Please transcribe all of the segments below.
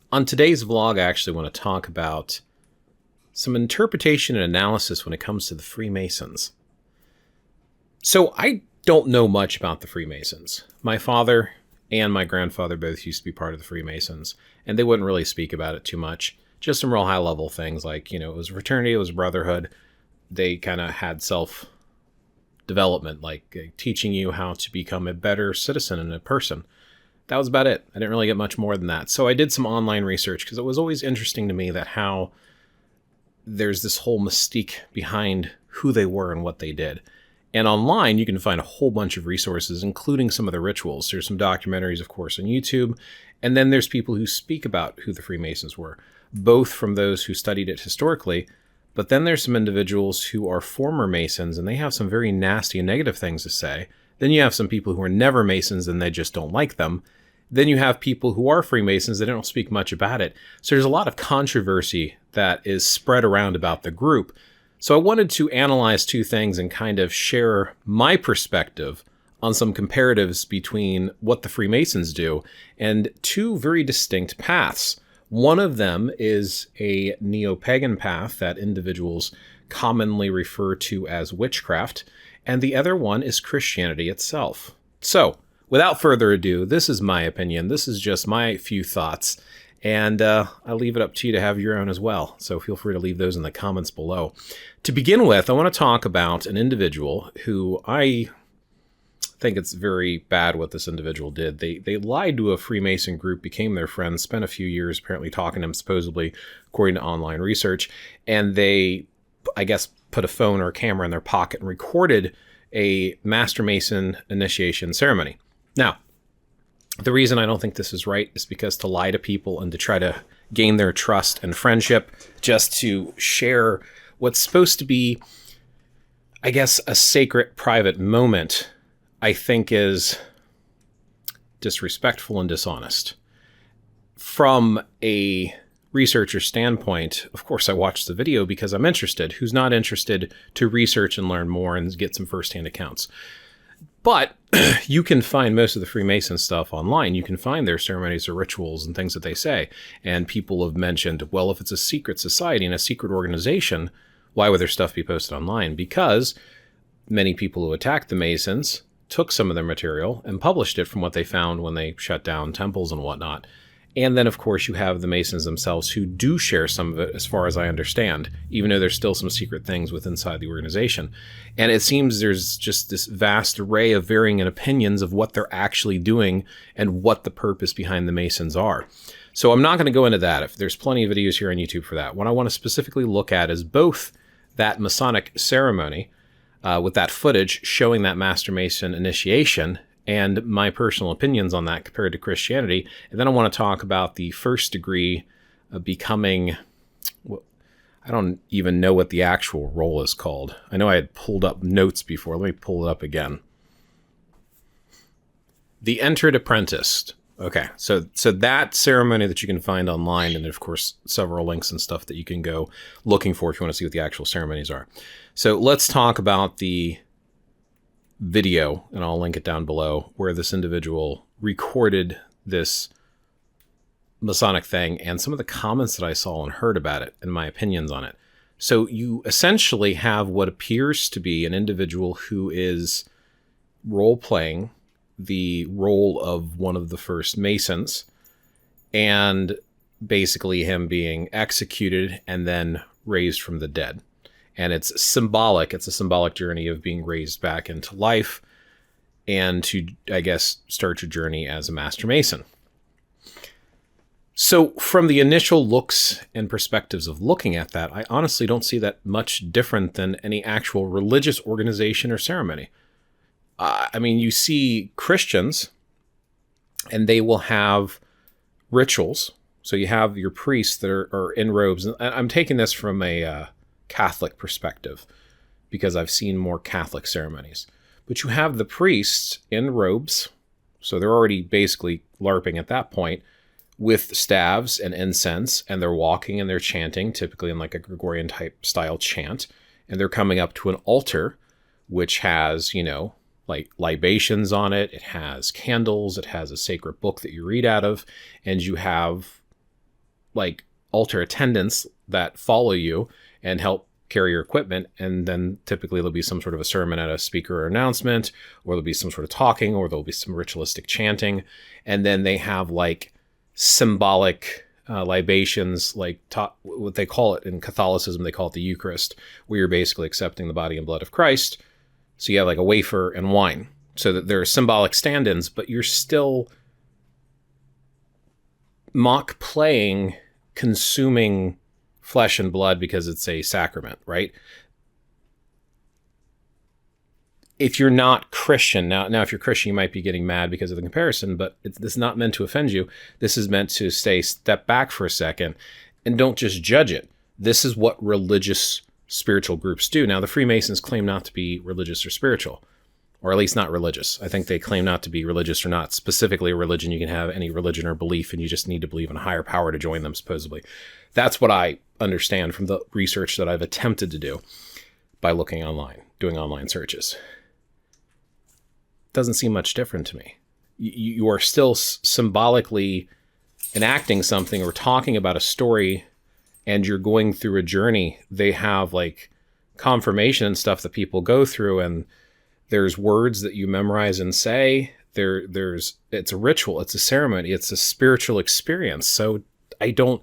On today's vlog, I actually want to talk about some interpretation and analysis when it comes to the Freemasons. So I don't know much about the Freemasons. My father and my grandfather both used to be part of the Freemasons, and they wouldn't really speak about it too much. Just some real high-level things like, it was a fraternity, it was a brotherhood. They kind of had self-development, like teaching you how to become a better citizen and a person. That was about it. I didn't really get much more than that. So I did some online research because it was always interesting to me that how there's this whole mystique behind who they were and what they did. And online, you can find a whole bunch of resources, including some of the rituals. There's some documentaries, of course, on YouTube. And then there's people who speak about who the Freemasons were, both from those who studied it historically, but then there's some individuals who are former Masons, and they have some very nasty and negative things to say. Then you have some people who are never Masons, and they just don't like them. Then you have people who are Freemasons that don't speak much about it. So there's a lot of controversy that is spread around about the group. So I wanted to analyze two things and kind of share my perspective on some comparatives between what the Freemasons do and two very distinct paths. One of them is a neo-pagan path that individuals commonly refer to as witchcraft, and the other one is Christianity itself. So, without further ado, this is my opinion. This is just my few thoughts, and I'll leave it up to you to have your own as well. So feel free to leave those in the comments below. To begin with, I want to talk about an individual who I think it's very bad what this individual did. They lied to a Freemason group, became their friends, spent a few years apparently talking to him, supposedly, according to online research, and they, I guess, put a phone or a camera in their pocket and recorded a Master Mason initiation ceremony. Now, the reason I don't think this is right is because to lie to people and to try to gain their trust and friendship, just to share what's supposed to be, I guess, a sacred private moment, I think is disrespectful and dishonest. From a researcher standpoint, of course, I watched the video because I'm interested. Who's not interested to research and learn more and get some firsthand accounts? But you can find most of the Freemason stuff online. You can find their ceremonies or rituals and things that they say. And people have mentioned, well, if it's a secret society and a secret organization, why would their stuff be posted online? Because many people who attacked the Masons took some of their material and published it from what they found when they shut down temples and whatnot. And then, of course, you have the Masons themselves who do share some of it, as far as I understand, even though there's still some secret things inside the organization. And it seems there's just this vast array of varying opinions of what they're actually doing and what the purpose behind the Masons are. So I'm not going to go into that. If there's plenty of videos here on YouTube for that. What I want to specifically look at is both that Masonic ceremony with that footage showing that Master Mason initiation and my personal opinions on that compared to Christianity. And then I want to talk about the first degree of becoming, I don't even know what the actual role is called. I know I had pulled up notes before. Let me pull it up again. The entered apprentice. Okay, so that ceremony that you can find online, and of course several links and stuff that you can go looking for if you want to see what the actual ceremonies are. So let's talk about the video, and I'll link it down below, where this individual recorded this Masonic thing and some of the comments that I saw and heard about it and my opinions on it. So you essentially have what appears to be an individual who is role-playing the role of one of the first Masons, and basically him being executed and then raised from the dead. And it's symbolic. It's a symbolic journey of being raised back into life and to, I guess, start your journey as a Master Mason. So from the initial looks and perspectives of looking at that, I honestly don't see that much different than any actual religious organization or ceremony. I mean, you see Christians, and they will have rituals. So you have your priests that are in robes. And I'm taking this from a Catholic perspective because I've seen more Catholic ceremonies. But you have the priests in robes, so they're already basically LARPing at that point, with staves and incense, and they're walking and they're chanting, typically in like a Gregorian type style chant, and they're coming up to an altar, which has, like libations on it. It has candles. It has a sacred book that you read out of, and you have like altar attendants that follow you and help carry your equipment. And then typically there'll be some sort of a sermon at a speaker or announcement, or there'll be some sort of talking, or there'll be some ritualistic chanting. And then they have like symbolic libations, like what they call it in Catholicism, they call it the Eucharist, where you're basically accepting the body and blood of Christ. So you have like a wafer and wine, so that there are symbolic stand-ins, but you're still mock playing, consuming flesh and blood because it's a sacrament, right? If you're not Christian, now if you're Christian, you might be getting mad because of the comparison, but this is not meant to offend you. This is meant to step back for a second and don't just judge it. This is what religious spiritual groups do. Now, the Freemasons claim not to be religious or spiritual, or at least not religious. I think they claim not to be religious or not specifically a religion. You can have any religion or belief, and you just need to believe in a higher power to join them, supposedly. That's what I understand from the research that I've attempted to do by looking online, doing online searches. Doesn't seem much different to me. You are still symbolically enacting something or talking about a story, and you're going through a journey. They have like confirmation and stuff that people go through, and there's words that you memorize and say. It's a ritual, it's a ceremony, it's a spiritual experience. So I don't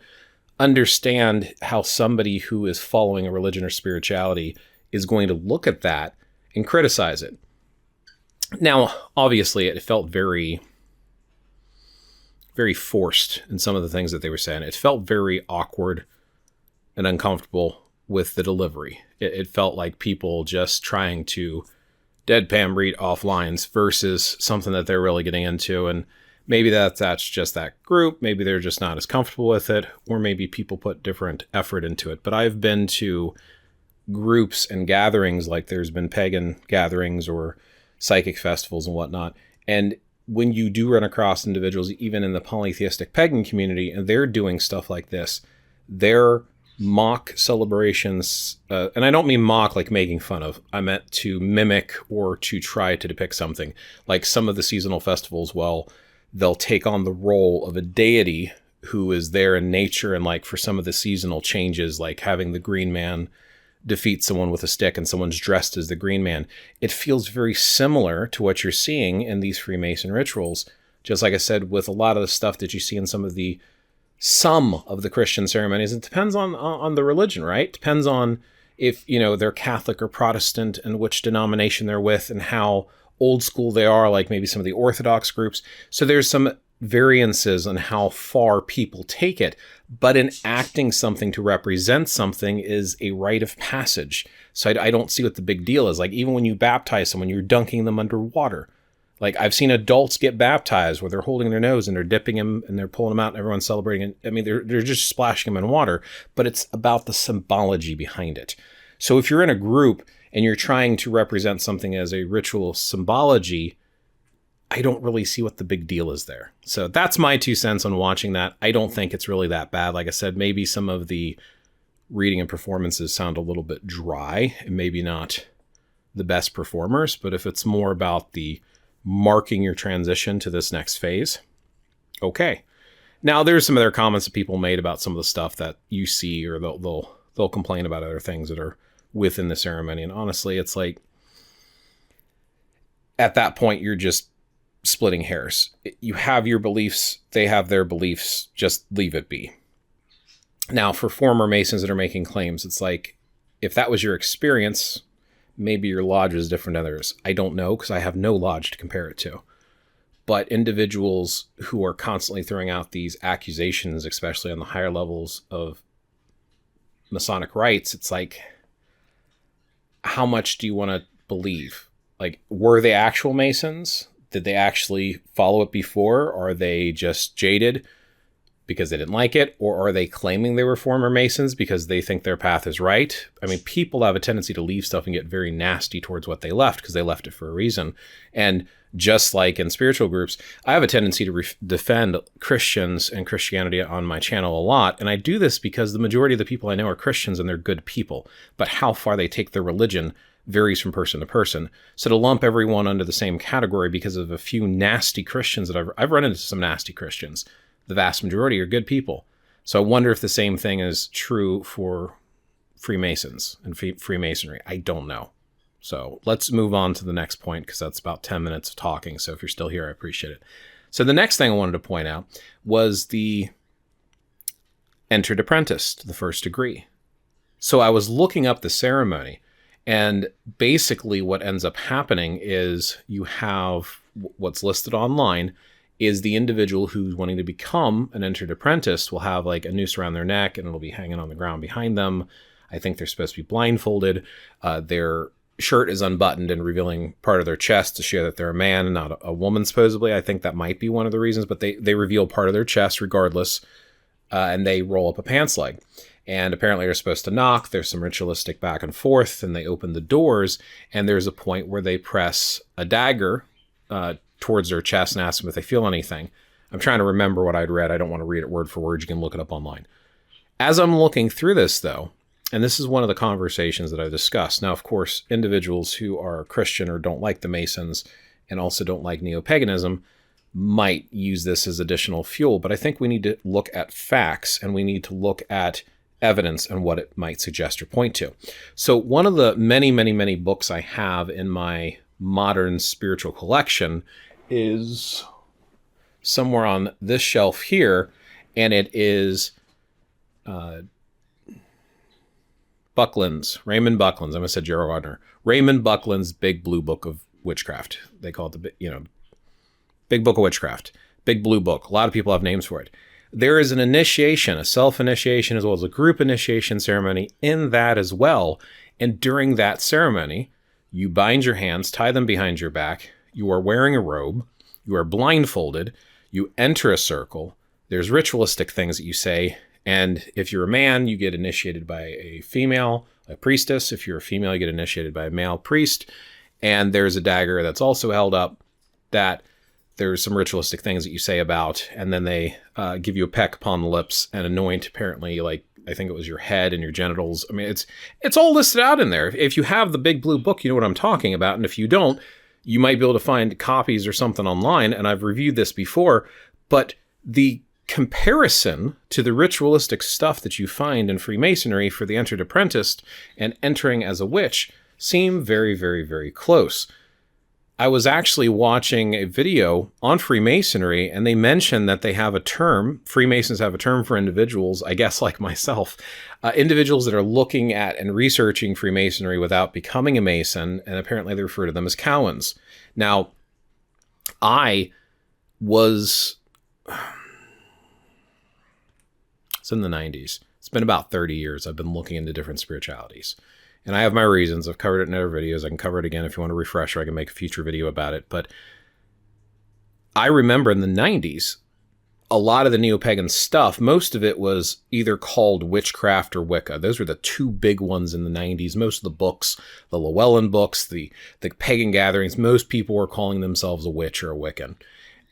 understand how somebody who is following a religion or spirituality is going to look at that and criticize it. Now, obviously, it felt very, very forced in some of the things that they were saying. It felt very awkward and uncomfortable with the delivery. It felt like people just trying to deadpan read off lines versus something that they're really getting into. And maybe that's just that group. Maybe they're just not as comfortable with it, or maybe people put different effort into it. But I've been to groups and gatherings, like there's been pagan gatherings or psychic festivals and whatnot. And when you do run across individuals, even in the polytheistic pagan community, and they're doing stuff like this, their mock celebrations, and I don't mean mock like making fun of, I meant to mimic or to try to depict something. Like some of the seasonal festivals, well, they'll take on the role of a deity who is there in nature, and like for some of the seasonal changes, like having the Greenman defeat someone with a stick and someone's dressed as the Greenman. It feels very similar to what you're seeing in these Freemason rituals. Just like I said, with a lot of the stuff that you see in some of the Christian ceremonies, it depends on the religion, right? Depends on if, they're Catholic or Protestant and which denomination they're with and how old school they are, like maybe some of the Orthodox groups. So there's some variances on how far people take it, but enacting something to represent something is a rite of passage. So I don't see what the big deal is. Like even when you baptize someone, you're dunking them under water. Like I've seen adults get baptized where they're holding their nose and they're dipping them and they're pulling them out and everyone's celebrating. I mean, they're just splashing them in water, but it's about the symbology behind it. So if you're in a group and you're trying to represent something as a ritual symbology, I don't really see what the big deal is there. So that's my 2 cents on watching that. I don't think it's really that bad. Like I said, maybe some of the reading and performances sound a little bit dry and maybe not the best performers, but if it's more about the marking your transition to this next phase, okay. Now there's some other comments that people made about some of the stuff that you see, or they'll complain about other things that are within the ceremony. And honestly, it's like at that point, you're just splitting hairs. You have your beliefs, they have their beliefs, just leave it be. Now, for former Masons that are making claims, it's like, if that was your experience, maybe your lodge is different than others. I don't know, because I have no lodge to compare it to. But individuals who are constantly throwing out these accusations, especially on the higher levels of Masonic rites, it's like, how much do you want to believe? Like, were they actual Masons? Did they actually follow it before? Or are they just jaded because they didn't like it? Or are they claiming they were former Masons because they think their path is right? I mean, people have a tendency to leave stuff and get very nasty towards what they left because they left it for a reason. And just like in spiritual groups, I have a tendency to defend Christians and Christianity on my channel a lot. And I do this because the majority of the people I know are Christians and they're good people. But how far they take their religion varies from person to person. So to lump everyone under the same category because of a few nasty Christians that I've run into some nasty Christians. The vast majority are good people. So I wonder if the same thing is true for Freemasons and Freemasonry. I don't know. So let's move on to the next point, because that's about 10 minutes of talking. So if you're still here, I appreciate it. So the next thing I wanted to point out was the entered apprentice to the first degree. So I was looking up the ceremony, and basically what ends up happening is you have what's listed online is the individual who's wanting to become an entered apprentice will have like a noose around their neck, and it'll be hanging on the ground behind them. I think they're supposed to be blindfolded. Their shirt is unbuttoned and revealing part of their chest to show that they're a man and not a woman, supposedly. I think that might be one of the reasons, but they reveal part of their chest regardless, and they roll up a pants leg. And apparently they're supposed to knock. There's some ritualistic back and forth, and they open the doors, and there's a point where they press a dagger towards their chest and ask them if they feel anything. I'm trying to remember what I'd read. I don't want to read it word for word. You can look it up online. As I'm looking through this, though, and this is one of the conversations that I discussed. Now, of course, individuals who are Christian or don't like the Masons and also don't like neo-paganism might use this as additional fuel, but I think we need to look at facts, and we need to look at evidence and what it might suggest or point to. So one of the many, many, many books I have in my modern spiritual collection is somewhere on this shelf here, and it is Raymond Buckland's. I almost said Gerald Gardner. Raymond Buckland's Big Blue Book of Witchcraft. They call it the Big Book of Witchcraft, Big Blue Book. A lot of people have names for it. There is an initiation, a self-initiation, as well as a group initiation ceremony in that as well. And during that ceremony, you bind your hands, tie them behind your back. You are wearing a robe. You are blindfolded. You enter a circle. There's ritualistic things that you say. And if you're a man, you get initiated by a female, a priestess. If you're a female, you get initiated by a male priest. And there's a dagger that's also held up that there's some ritualistic things that you say about, and then they give you a peck upon the lips and anoint, apparently, like, I think it was your head and your genitals. I mean, it's all listed out in there. If you have the Big Blue Book, you know what I'm talking about. And if you don't, you might be able to find copies or something online. And I've reviewed this before, but the comparison to the ritualistic stuff that you find in Freemasonry for the entered apprentice and entering as a witch seem very, very, very close. I was actually watching a video on Freemasonry, and they mentioned that they have a term, Freemasons have a term for individuals, I guess like myself, individuals that are looking at and researching Freemasonry without becoming a Mason, and apparently they refer to them as Cowans. Now, it's in the 90s. It's been about 30 years I've been looking into different spiritualities. And I have my reasons. I've covered it in other videos. I can cover it again if you want a refresher. I can make a future video about it. But I remember in the 90s, a lot of the neo-pagan stuff, most of it was either called witchcraft or Wicca. Those were the two big ones in the 90s. Most of the books, the Llewellyn books, the pagan gatherings, most people were calling themselves a witch or a Wiccan.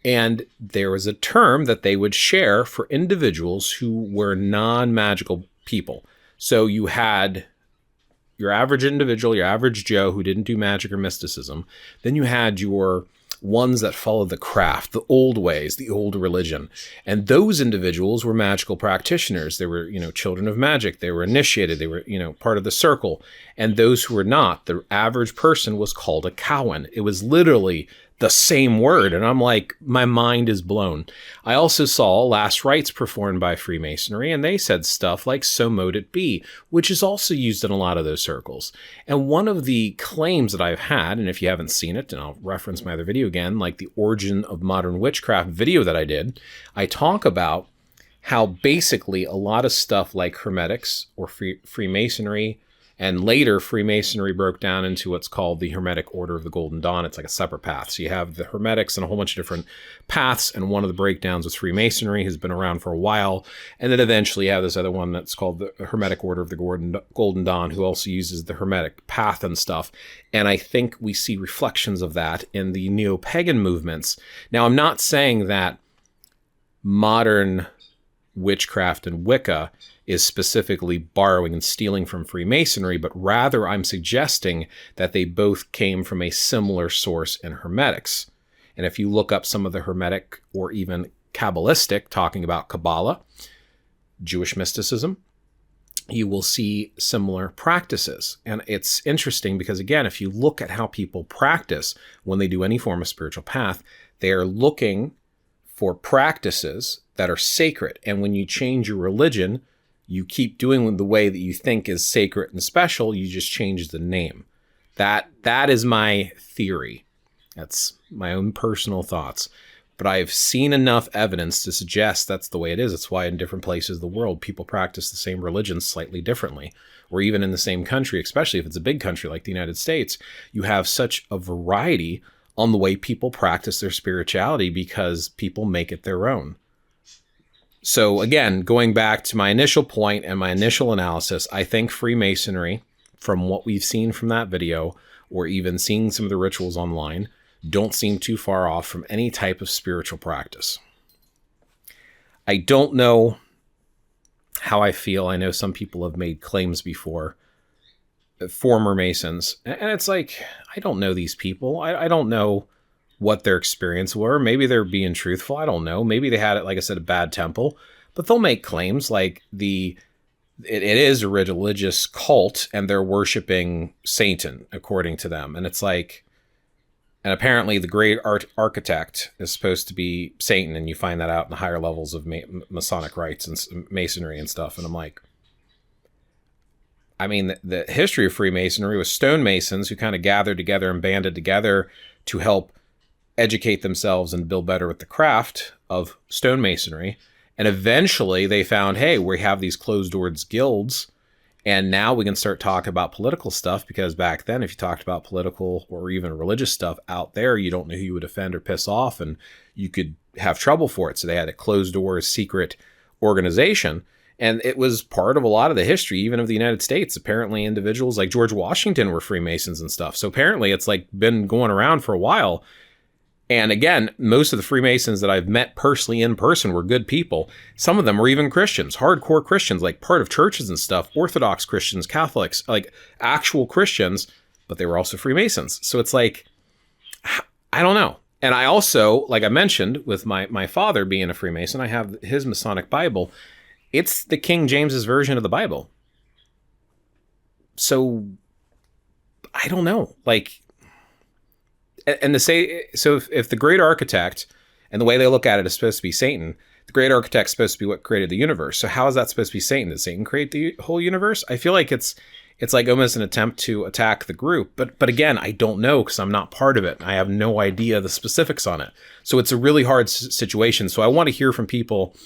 And there was a term that they would share for individuals who were non-magical people. So you had your average individual, your average Joe who didn't do magic or mysticism. Then you had your ones that followed the craft, the old ways, the old religion. And those individuals were magical practitioners. They were, children of magic. They were initiated. They were, part of the circle. And those who were not, the average person was called a Cowan. It was literally the same word. And I'm like, my mind is blown. I also saw last rites performed by Freemasonry, and they said stuff like, so mote it be, which is also used in a lot of those circles. And one of the claims that I've had, and if you haven't seen it, and I'll reference my other video again, like the Origin of Modern Witchcraft video that I did, I talk about how basically a lot of stuff like Hermetics or Freemasonry, and later Freemasonry broke down into what's called the Hermetic Order of the Golden Dawn. It's like a separate path. So you have the Hermetics and a whole bunch of different paths, and one of the breakdowns with Freemasonry has been around for a while. And then eventually you have this other one that's called the Hermetic Order of the Golden Dawn, who also uses the Hermetic path and stuff. And I think we see reflections of that in the neo-pagan movements. Now, I'm not saying that modern witchcraft and Wicca is specifically borrowing and stealing from Freemasonry, but rather I'm suggesting that they both came from a similar source in Hermetics. And if you look up some of the Hermetic or even Kabbalistic, talking about Kabbalah, Jewish mysticism, you will see similar practices. And it's interesting because, again, if you look at how people practice when they do any form of spiritual path, they are looking for practices that are sacred. And when you change your religion, you keep doing the way that you think is sacred and special, you just change the name. That is my theory. That's my own personal thoughts. But I've seen enough evidence to suggest that's the way it is. It's why in different places of the world, people practice the same religion slightly differently. Or even in the same country, especially if it's a big country like the United States, you have such a variety on the way people practice their spirituality because people make it their own. So again, going back to my initial point and my initial analysis, I think Freemasonry, from what we've seen from that video, or even seeing some of the rituals online, don't seem too far off from any type of spiritual practice. I don't know how I feel. I know some people have made claims before, former Masons, and it's like, I don't know these people. I don't know what their experience were. Maybe they're being truthful. I don't know. Maybe they had, like I said, a bad temple, but they'll make claims like it is a religious cult and they're worshiping Satan according to them. And it's like, and apparently the great architect is supposed to be Satan. And you find that out in the higher levels of Masonic rites and Masonry and stuff. And I'm like, I mean, the history of Freemasonry was stonemasons who kind of gathered together and banded together to help educate themselves and build better with the craft of stonemasonry. And eventually they found, hey, we have these closed doors guilds, and now we can start talking about political stuff, because back then, if you talked about political or even religious stuff out there, you don't know who you would offend or piss off, and you could have trouble for it. So they had a closed doors secret organization. And it was part of a lot of the history, even of the United States. Apparently individuals like George Washington were Freemasons and stuff. So apparently it's like been going around for a while. And again, most of the Freemasons that I've met personally in person were good people. Some of them were even Christians, hardcore Christians, like part of churches and stuff, Orthodox Christians, Catholics, like actual Christians, but they were also Freemasons. So it's like, I don't know. And I also, like I mentioned, with my father being a Freemason, I have his Masonic Bible. It's the King James's version of the Bible. So I don't know. Like, and to say, so if the great architect, and the way they look at it is supposed to be Satan, the great architect is supposed to be what created the universe. So how is that supposed to be Satan? Did Satan create the whole universe? I feel like it's like almost an attempt to attack the group. But again, I don't know, because I'm not part of it. I have no idea the specifics on it. So it's a really hard situation. So I want to hear from people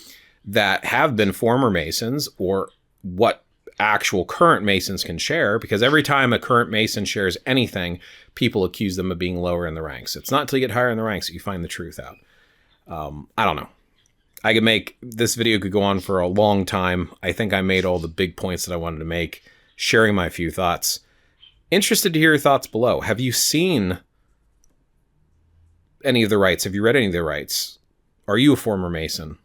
that have been former Masons, or what actual current Masons can share, because every time a current Mason shares anything, people accuse them of being lower in the ranks. It's not until you get higher in the ranks that you find the truth out. I don't know. This video could go on for a long time. I think I made all the big points that I wanted to make, sharing my few thoughts. Interested to hear your thoughts below. Have you seen any of the rites? Have you read any of the rites? Are you a former Mason?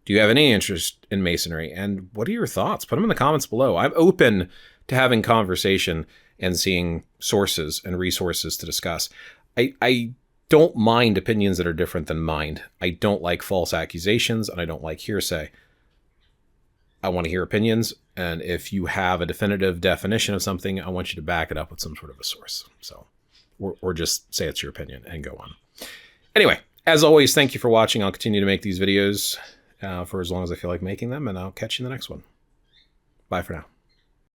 Do you have any interest in Masonry? And what are your thoughts? Put them in the comments below. I'm open to having conversation and seeing sources and resources to discuss. I don't mind opinions that are different than mine. I don't like false accusations, and I don't like hearsay. I want to hear opinions, and if you have a definitive definition of something, I want you to back it up with some sort of a source. So, or just say it's your opinion and go on. Anyway, as always, thank you for watching. I'll continue to make these videos for as long as I feel like making them, and I'll catch you in the next one. Bye for now.